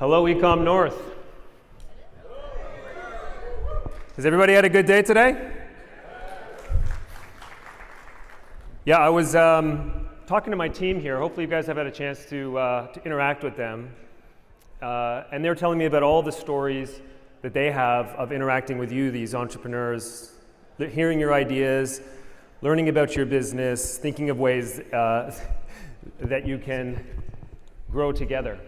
Hello, Ecom North. Has everybody had a good day today? Yeah, I was talking to my team here. Hopefully you guys have had a chance to interact with them. And they're telling me about all the stories that they have of interacting with you, these entrepreneurs, hearing your ideas, learning about your business, thinking of ways that you can grow together.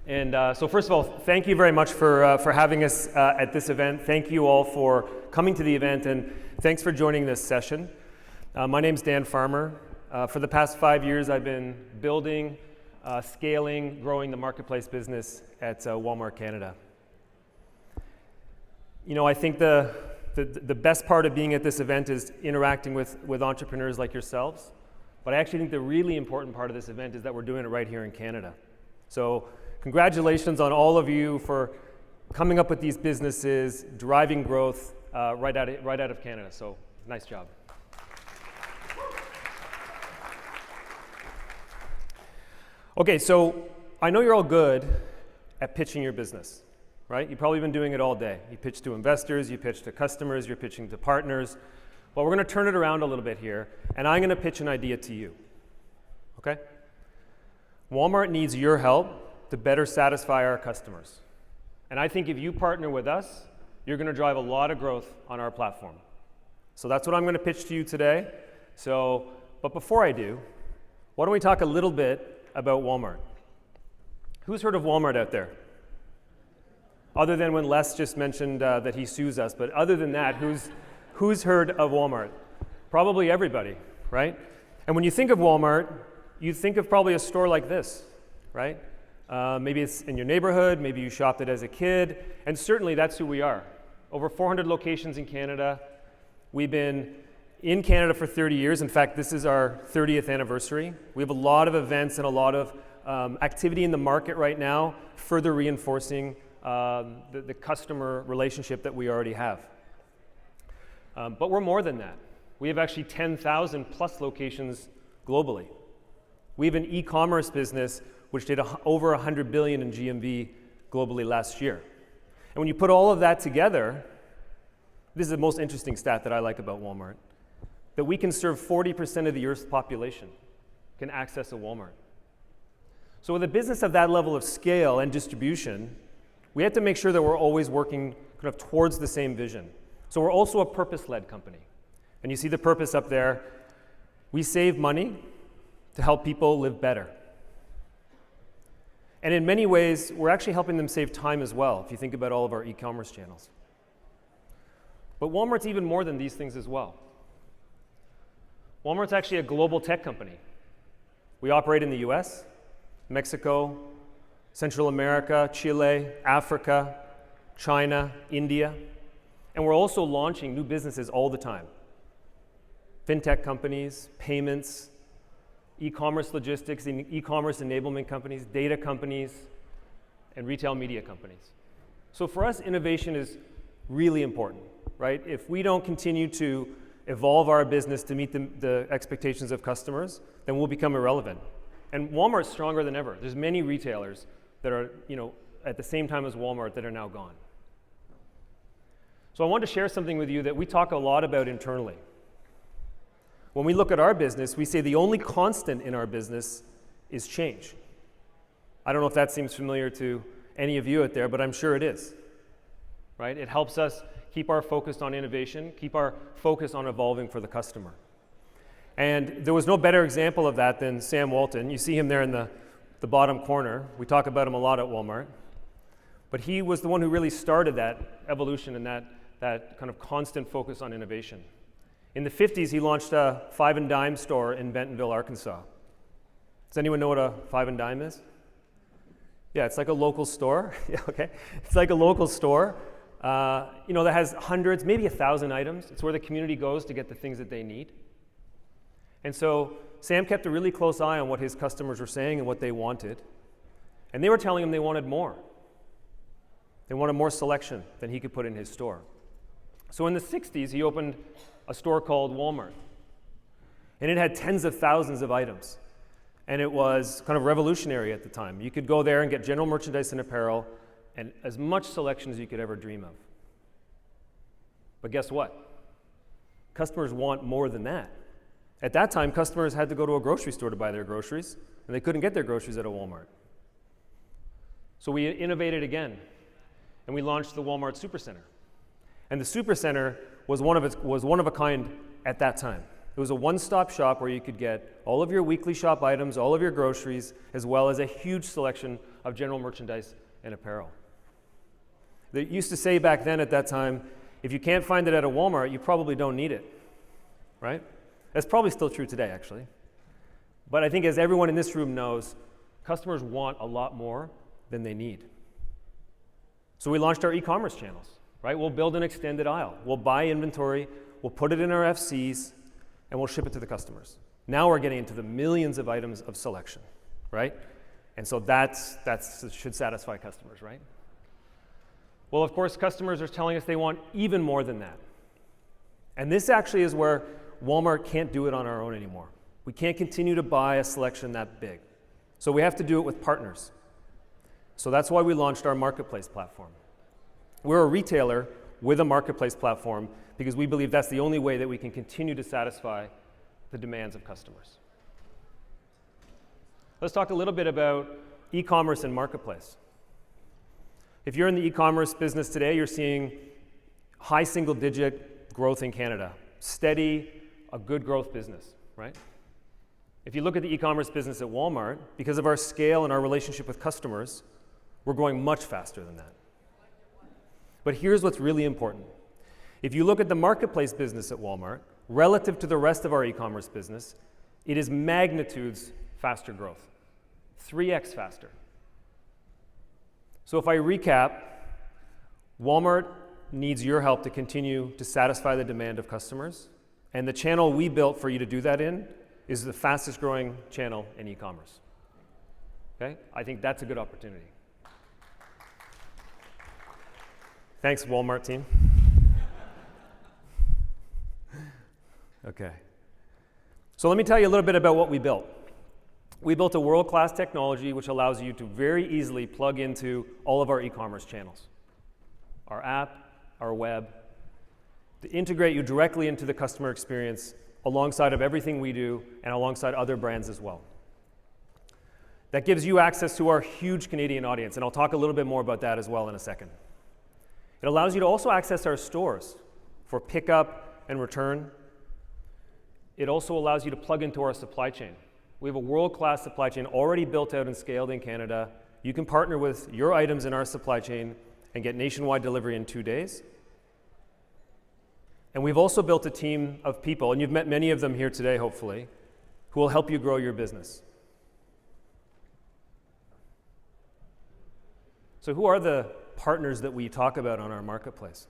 And so first of all, thank you very much for having us at this event. Thank you all for coming to the event, and thanks for joining this session. My name's Dan Farmer. For the past 5 years, I've been building, scaling, growing the marketplace business at Walmart Canada. You know, I think the best part of being at this event is interacting with entrepreneurs like yourselves. But I actually think the really important part of this event is that we're doing it right here in Canada. So congratulations on all of you for coming up with these businesses, driving growth right out of Canada. So nice job. Okay, so I know you're all good at pitching your business, right? You've probably been doing it all day. You pitch to investors, you pitch to customers, you're pitching to partners. Well, we're going to turn it around a little bit here, and I'm going to pitch an idea to you, okay? Walmart needs your help to better satisfy our customers. And I think if you partner with us, you're going to drive a lot of growth on our platform. So that's what I'm going to pitch to you today. But before I do, why don't we talk a little bit about Walmart? Who's heard of Walmart out there? Other than when Les just mentioned that he sues us, but other than that, who's heard of Walmart? Probably everybody, right? And when you think of Walmart, you think of probably a store like this, right? Maybe it's in your neighborhood, maybe you shopped it as a kid, and certainly that's who we are. Over 400 locations in Canada. We've been in Canada for 30 years. In fact, this is our 30th anniversary. We have a lot of events and a lot of activity in the market right now, further reinforcing the customer relationship that we already have. But we're more than that. We have actually 10,000 plus locations globally. We have an e-commerce business which did over 100 billion in GMV globally last year. And when you put all of that together, this is the most interesting stat that I like about Walmart, that we can serve 40% of the Earth's population can access a Walmart. So with a business of that level of scale and distribution, we have to make sure that we're always working kind of towards the same vision. So we're also a purpose-led company. And you see the purpose up there. We save money to help people live better. And in many ways, we're actually helping them save time as well, if you think about all of our e-commerce channels. But Walmart's even more than these things as well. Walmart's actually a global tech company. We operate in the US, Mexico, Central America, Chile, Africa, China, India, and we're also launching new businesses all the time. Fintech companies, payments, e-commerce logistics, e-commerce enablement companies, data companies, and retail media companies. So for us, innovation is really important, right? If we don't continue to evolve our business to meet the expectations of customers, then we'll become irrelevant. And Walmart's stronger than ever. There's many retailers that are, at the same time as Walmart that are now gone. So I want to share something with you that we talk a lot about internally. When we look at our business, we say the only constant in our business is change. I don't know if that seems familiar to any of you out there, but I'm sure it is, right? It helps us keep our focus on innovation, keep our focus on evolving for the customer. And there was no better example of that than Sam Walton. You see him there in the bottom corner. We talk about him a lot at Walmart. But he was the one who really started that evolution and that kind of constant focus on innovation. In the 50s, he launched a Five and Dime store in Bentonville, Arkansas. Does anyone know what a Five and Dime is? Yeah, it's like a local store. Yeah, okay. It's like a local store, that has hundreds, maybe 1,000 items. It's where the community goes to get the things that they need. And so Sam kept a really close eye on what his customers were saying and what they wanted. And they were telling him they wanted more. They wanted more selection than he could put in his store. So in the 60s, he opened a store called Walmart. And it had tens of thousands of items. And it was kind of revolutionary at the time. You could go there and get general merchandise and apparel and as much selection as you could ever dream of. But guess what? Customers want more than that. At that time, customers had to go to a grocery store to buy their groceries, and they couldn't get their groceries at a Walmart. So we innovated again, and we launched the Walmart Supercenter. And the Supercenter was one of a kind at that time. It was a one-stop shop where you could get all of your weekly shop items, all of your groceries, as well as a huge selection of general merchandise and apparel. They used to say back then at that time, if you can't find it at a Walmart, you probably don't need it, right? That's probably still true today, actually. But I think as everyone in this room knows, customers want a lot more than they need. So we launched our e-commerce channels, right? We'll build an extended aisle. We'll buy inventory, we'll put it in our FCs, and we'll ship it to the customers. Now we're getting into the millions of items of selection, right? And so that should satisfy customers, right? Well, of course, customers are telling us they want even more than that. And this actually is where Walmart can't do it on our own anymore. We can't continue to buy a selection that big. So we have to do it with partners. So that's why we launched our marketplace platform. We're a retailer with a marketplace platform because we believe that's the only way that we can continue to satisfy the demands of customers. Let's talk a little bit about e-commerce and marketplace. If you're in the e-commerce business today, you're seeing high single-digit growth in Canada. Steady, a good growth business, right? If you look at the e-commerce business at Walmart, because of our scale and our relationship with customers, we're growing much faster than that. But here's what's really important. If you look at the marketplace business at Walmart, relative to the rest of our e-commerce business, it is magnitudes faster growth, 3x faster. So if I recap, Walmart needs your help to continue to satisfy the demand of customers, and the channel we built for you to do that in is the fastest growing channel in e-commerce. Okay? I think that's a good opportunity. Thanks, Walmart team. Okay. So let me tell you a little bit about what we built. We built a world-class technology which allows you to very easily plug into all of our e-commerce channels. Our app, our web, to integrate you directly into the customer experience alongside of everything we do and alongside other brands as well. That gives you access to our huge Canadian audience, and I'll talk a little bit more about that as well in a second. It allows you to also access our stores for pickup and return. It also allows you to plug into our supply chain. We have a world-class supply chain already built out and scaled in Canada. You can partner with your items in our supply chain and get nationwide delivery in 2 days. And we've also built a team of people, and you've met many of them here today, hopefully, who will help you grow your business. So who are the partners that we talk about on our marketplace?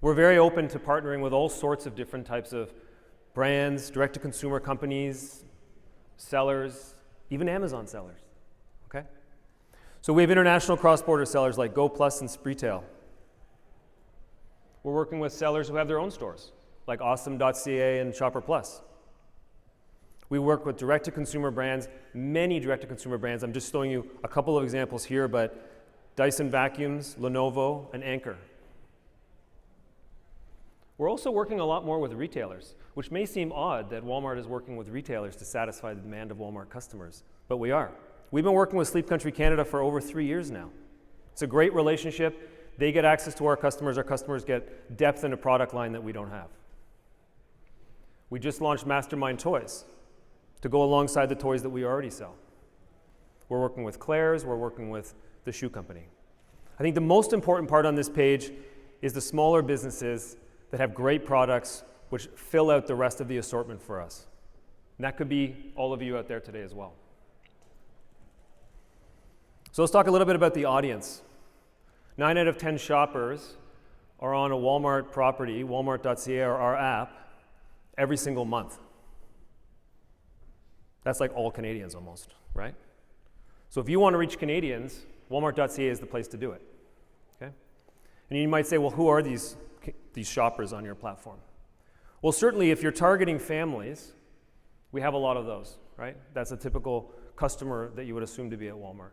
We're very open to partnering with all sorts of different types of brands, direct-to-consumer companies, sellers, even Amazon sellers, okay? So we have international cross-border sellers like GoPlus and Spreetail. We're working with sellers who have their own stores, like Awesome.ca and Shopper Plus. We work with direct-to-consumer brands, many direct-to-consumer brands. I'm just showing you a couple of examples here, but Dyson Vacuums, Lenovo, and Anchor. We're also working a lot more with retailers, which may seem odd that Walmart is working with retailers to satisfy the demand of Walmart customers, but we are. We've been working with Sleep Country Canada for over 3 years now. It's a great relationship. They get access to our customers get depth in a product line that we don't have. We just launched Mastermind Toys to go alongside the toys that we already sell. We're working with Claire's, we're working with the shoe company. I think the most important part on this page is the smaller businesses that have great products which fill out the rest of the assortment for us. And that could be all of you out there today as well. So let's talk a little bit about the audience. 9 out of 10 shoppers are on a Walmart property, walmart.ca or our app, every single month. That's like all Canadians almost, right? So if you want to reach Canadians, walmart.ca is the place to do it, okay? And you might say, well, who are these shoppers on your platform? Well, certainly if you're targeting families, we have a lot of those, right? That's a typical customer that you would assume to be at Walmart.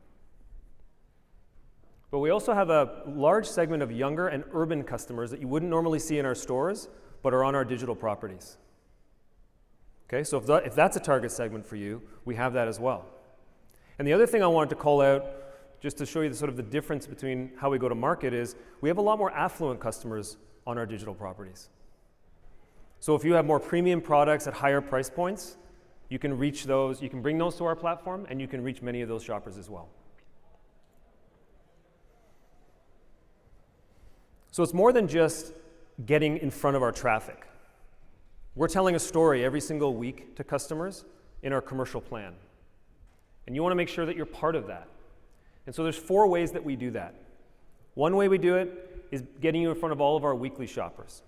But we also have a large segment of younger and urban customers that you wouldn't normally see in our stores, but are on our digital properties. Okay, so if that's a target segment for you, we have that as well. And the other thing I wanted to call out, just to show you the difference between how we go to market, is we have a lot more affluent customers on our digital properties. So if you have more premium products at higher price points, you can reach those, you can bring those to our platform, and you can reach many of those shoppers as well. So it's more than just getting in front of our traffic. We're telling a story every single week to customers in our commercial plan. And you want to make sure that you're part of that. And so there's 4 ways that we do that. One way we do it is getting you in front of all of our weekly shoppers.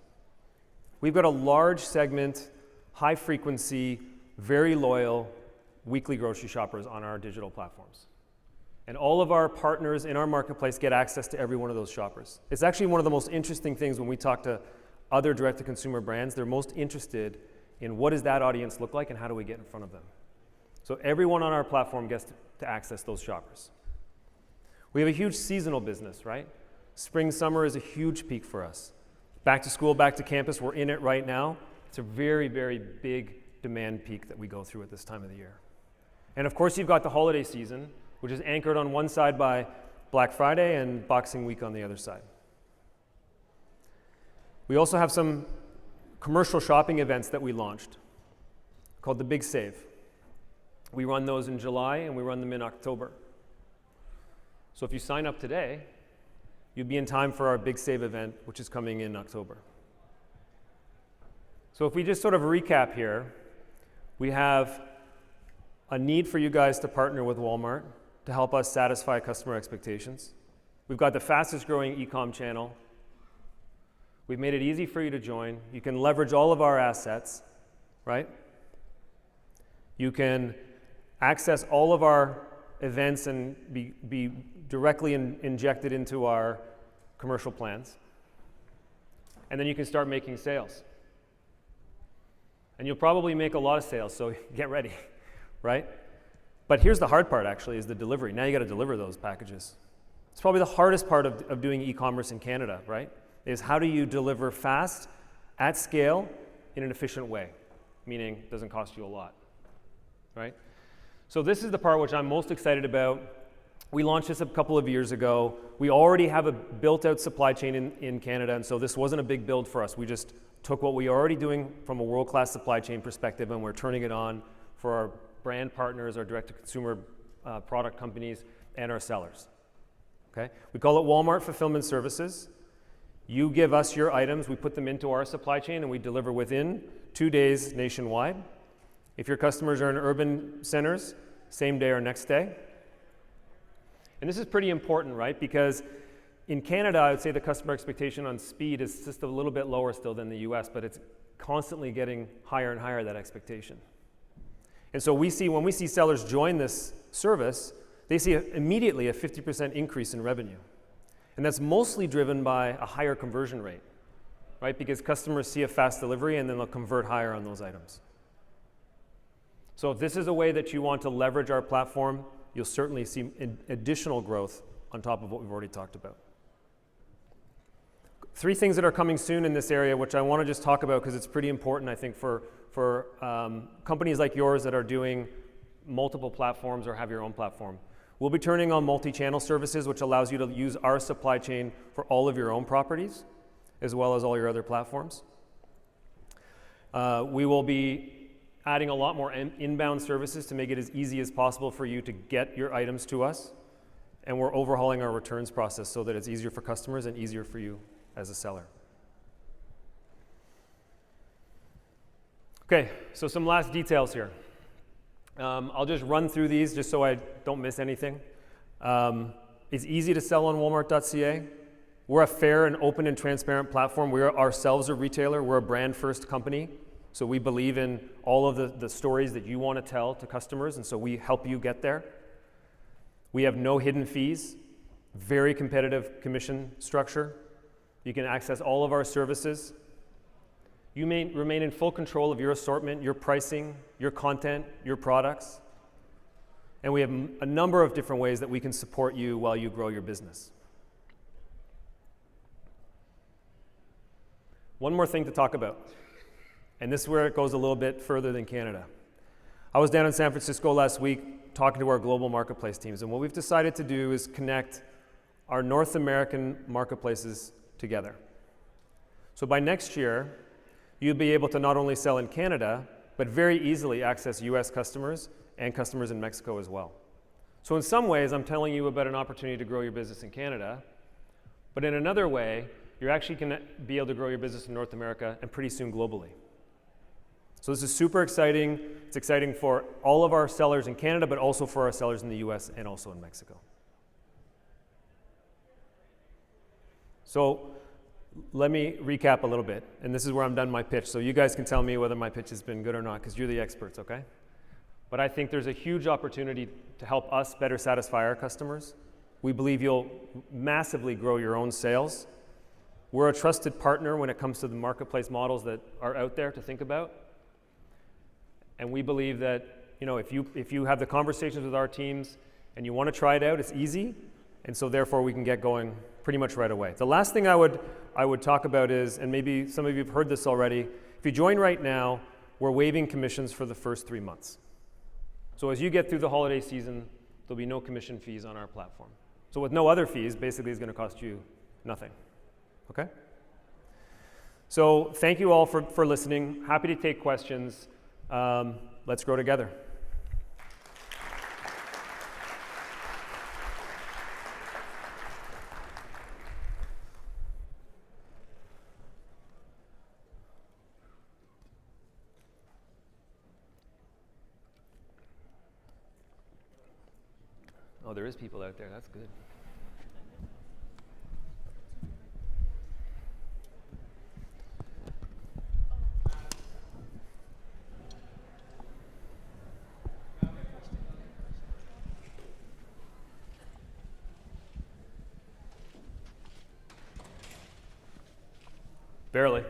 We've got a large segment, high frequency, very loyal weekly grocery shoppers on our digital platforms. And all of our partners in our marketplace get access to every one of those shoppers. It's actually one of the most interesting things when we talk to other direct-to-consumer brands. They're most interested in what does that audience look like and how do we get in front of them. So everyone on our platform gets to access those shoppers. We have a huge seasonal business, right? Spring, summer is a huge peak for us. Back to school, back to campus, we're in it right now. It's a very, very big demand peak that we go through at this time of the year. And of course, you've got the holiday season, which is anchored on one side by Black Friday and Boxing Week on the other side. We also have some commercial shopping events that we launched called the Big Save. We run those in July and we run them in October. So if you sign up today, you'd be in time for our Big Save event, which is coming in October. So if we just sort of recap here, we have a need for you guys to partner with Walmart to help us satisfy customer expectations. We've got the fastest growing e-com channel. We've made it easy for you to join. You can leverage all of our assets, right? You can access all of our events and be directly injected into our commercial plans. And then you can start making sales. And you'll probably make a lot of sales, so get ready, right? But here's the hard part, actually, is the delivery. Now you got to deliver those packages. It's probably the hardest part of doing e-commerce in Canada, right? Is how do you deliver fast, at scale, in an efficient way, meaning it doesn't cost you a lot, right? So this is the part which I'm most excited about. We launched this a couple of years ago. We already have a built-out supply chain in Canada, and so this wasn't a big build for us. We just took what we were already doing from a world-class supply chain perspective, and we're turning it on for our brand partners, our direct-to-consumer product companies, and our sellers. Okay? We call it Walmart Fulfillment Services. You give us your items, we put them into our supply chain, and we deliver within 2 days nationwide. If your customers are in urban centers, same day or next day. And this is pretty important, right? Because in Canada, I would say the customer expectation on speed is just a little bit lower still than the US, but it's constantly getting higher and higher, that expectation. And so when we see sellers join this service, they see immediately a 50% increase in revenue. And that's mostly driven by a higher conversion rate, right? Because customers see a fast delivery and then they'll convert higher on those items. So if this is a way that you want to leverage our platform, you'll certainly see additional growth on top of what we've already talked about. 3 things that are coming soon in this area, which I want to just talk about because it's pretty important, I think, for companies like yours that are doing multiple platforms or have your own platform. We'll be turning on multi-channel services, which allows you to use our supply chain for all of your own properties, as well as all your other platforms. We will be adding a lot more inbound services to make it as easy as possible for you to get your items to us. And we're overhauling our returns process so that it's easier for customers and easier for you as a seller. Okay, so some last details here. I'll just run through these just so I don't miss anything. It's easy to sell on Walmart.ca. We're a fair and open and transparent platform. We are ourselves a retailer. We're a brand-first company. So we believe in all of the stories that you want to tell to customers, and so we help you get there. We have no hidden fees, very competitive commission structure. You can access all of our services. You may remain in full control of your assortment, your pricing, your content, your products. And we have a number of different ways that we can support you while you grow your business. One more thing to talk about, and this is where it goes a little bit further than Canada. I was down in San Francisco last week talking to our global marketplace teams, and what we've decided to do is connect our North American marketplaces together. So by next year, you'll be able to not only sell in Canada, but very easily access US customers and customers in Mexico as well. So in some ways, I'm telling you about an opportunity to grow your business in Canada, but in another way, you're actually going to be able to grow your business in North America and pretty soon globally. So this is super exciting. It's exciting for all of our sellers in Canada, but also for our sellers in the US and also in Mexico. So let me recap a little bit, and this is where I'm done my pitch. So you guys can tell me whether my pitch has been good or not, because you're the experts, okay? But I think there's a huge opportunity to help us better satisfy our customers. We believe you'll massively grow your own sales. We're a trusted partner when it comes to the marketplace models that are out there to think about. And we believe that, you know, if you have the conversations with our teams and you want to try it out, it's easy. And so therefore we can get going pretty much right away. The last thing I would talk about is, and maybe some of you have heard this already, if you join right now, we're waiving commissions for the first 3 months. So as you get through the holiday season, there'll be no commission fees on our platform. So with no other fees, basically it's going to cost you nothing. Okay? So thank you all for listening. Happy to take questions. Let's grow together. Oh, there is people out there. That's good. Barely. Okay,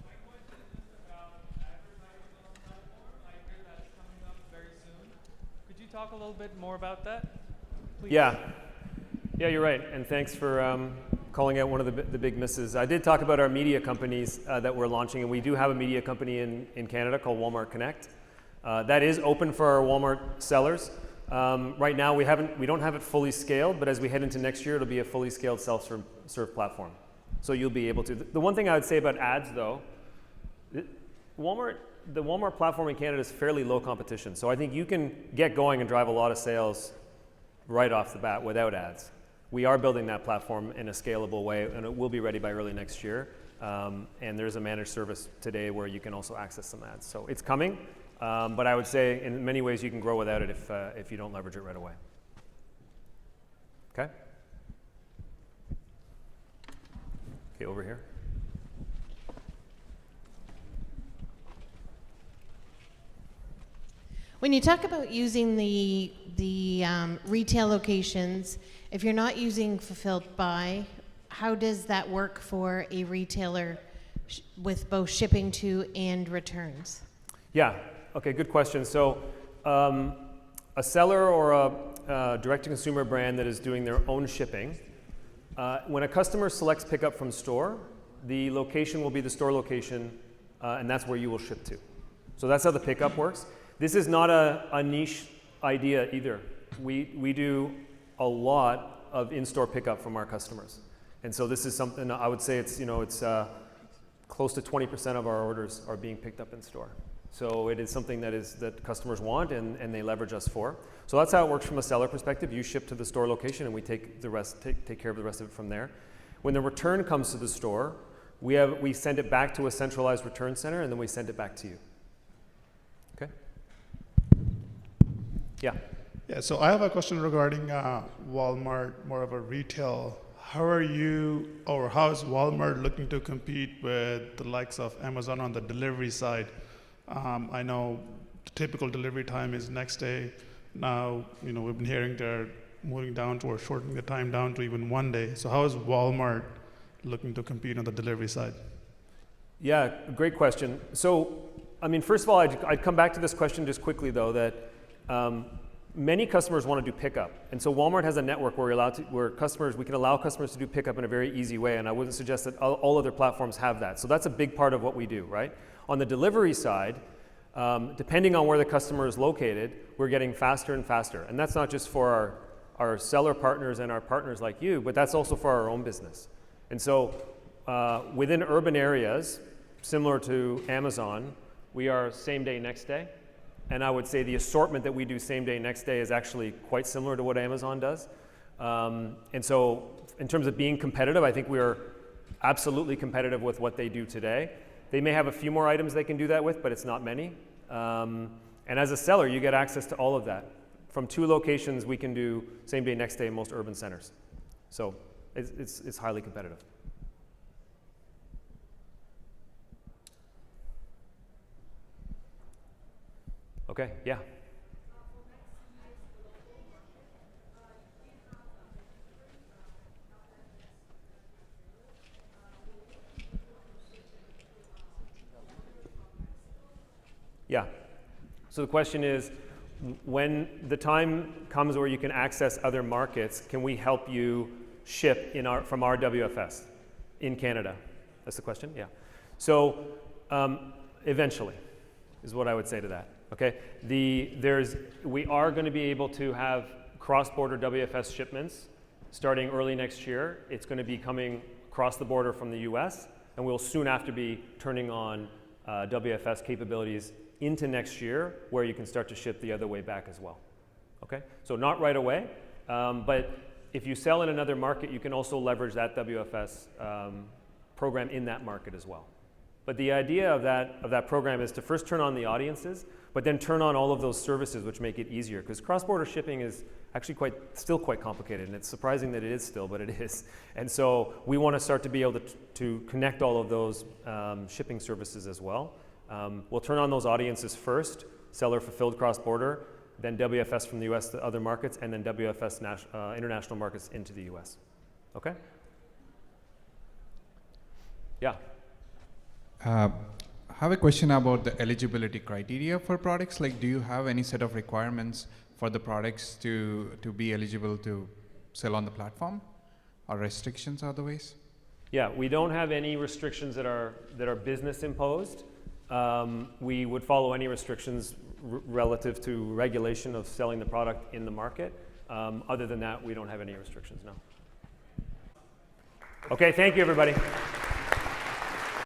my question is about advertising on the platform. I hear that's coming up very soon. Could you talk a little bit more about that, please? Yeah, you're right. And thanks for calling out one of the big misses. I did talk about our media companies that we're launching, and we do have a media company in Canada called Walmart Connect. That is open for our Walmart sellers. Right now, we don't have it fully scaled, but as we head into next year, it'll be a fully scaled self-serve platform. So you'll be able to. The one thing I would say about ads, though, the Walmart platform in Canada is fairly low competition. So I think you can get going and drive a lot of sales right off the bat without ads. We are building that platform in a scalable way, and it will be ready by early next year. And there's a managed service today where you can also access some ads. So it's coming, but I would say in many ways you can grow without it if you don't leverage it right away. Okay? Okay, over here. When you talk about using the retail locations, if you're not using Fulfilled By, how does that work for a retailer with both shipping to and returns? Yeah, okay, good question. So a seller or a direct-to-consumer brand that is doing their own shipping, when a customer selects pickup from store, the location will be the store location, and that's where you will ship to. So that's how the pickup works. This is not a niche idea either. We do a lot of in-store pickup from our customers. And so this is something I would say it's close to 20% of our orders are being picked up in store. So it is something that customers want and they leverage us for. So that's how it works from a seller perspective. You ship to the store location and we take care of the rest of it from there. When the return comes to the store, we send it back to a centralized return center and then we send it back to you. Okay? Yeah. Yeah, so I have a question regarding Walmart, more of a retail. How are you, or how is Walmart looking to compete with the likes of Amazon on the delivery side? I know the typical delivery time is next day. Now, we've been hearing they're moving down to or shortening the time down to even 1 day. So how is Walmart looking to compete on the delivery side? Yeah, great question. So, first of all, I'd come back to this question just quickly, though, that Many customers want to do pickup, and so Walmart has a network where we can allow customers to do pickup in a very easy way, and I wouldn't suggest that all other platforms have that. So that's a big part of what we do, right? On the delivery side, depending on where the customer is located, we're getting faster and faster, and that's not just for our seller partners and our partners like you, but that's also for our own business. And so within urban areas, similar to Amazon, we are same day, next day. And I would say the assortment that we do same day, next day is actually quite similar to what Amazon does. And so in terms of being competitive, I think we are absolutely competitive with what they do today. They may have a few more items they can do that with, but it's not many. And as a seller, you get access to all of that. From 2 locations, we can do same day, next day in most urban centers. So it's highly competitive. Okay, yeah. Yeah. So the question is, when the time comes where you can access other markets, can we help you ship from our WFS in Canada? That's the question? Yeah. So eventually is what I would say to that. Okay. We are going to be able to have cross-border WFS shipments starting early next year. It's going to be coming across the border from the US, and we'll soon after be turning on WFS capabilities into next year, where you can start to ship the other way back as well. Okay, so not right away, but if you sell in another market, you can also leverage that WFS program in that market as well. But the idea of that program is to first turn on the audiences, but then turn on all of those services which make it easier, because cross-border shipping is actually still quite complicated, and it's surprising that it is still, but it is. And so we want to start to be able to connect all of those shipping services as well. We'll turn on those audiences first, seller fulfilled cross-border, then WFS from the US to other markets, and then WFS international markets into the US. Okay? Yeah. I have a question about the eligibility criteria for products. Like, do you have any set of requirements for the products to be eligible to sell on the platform, or restrictions otherwise? Yeah, we don't have any restrictions that are business imposed. We would follow any restrictions relative to regulation of selling the product in the market. Other than that, we don't have any restrictions, no. Okay, thank you, everybody.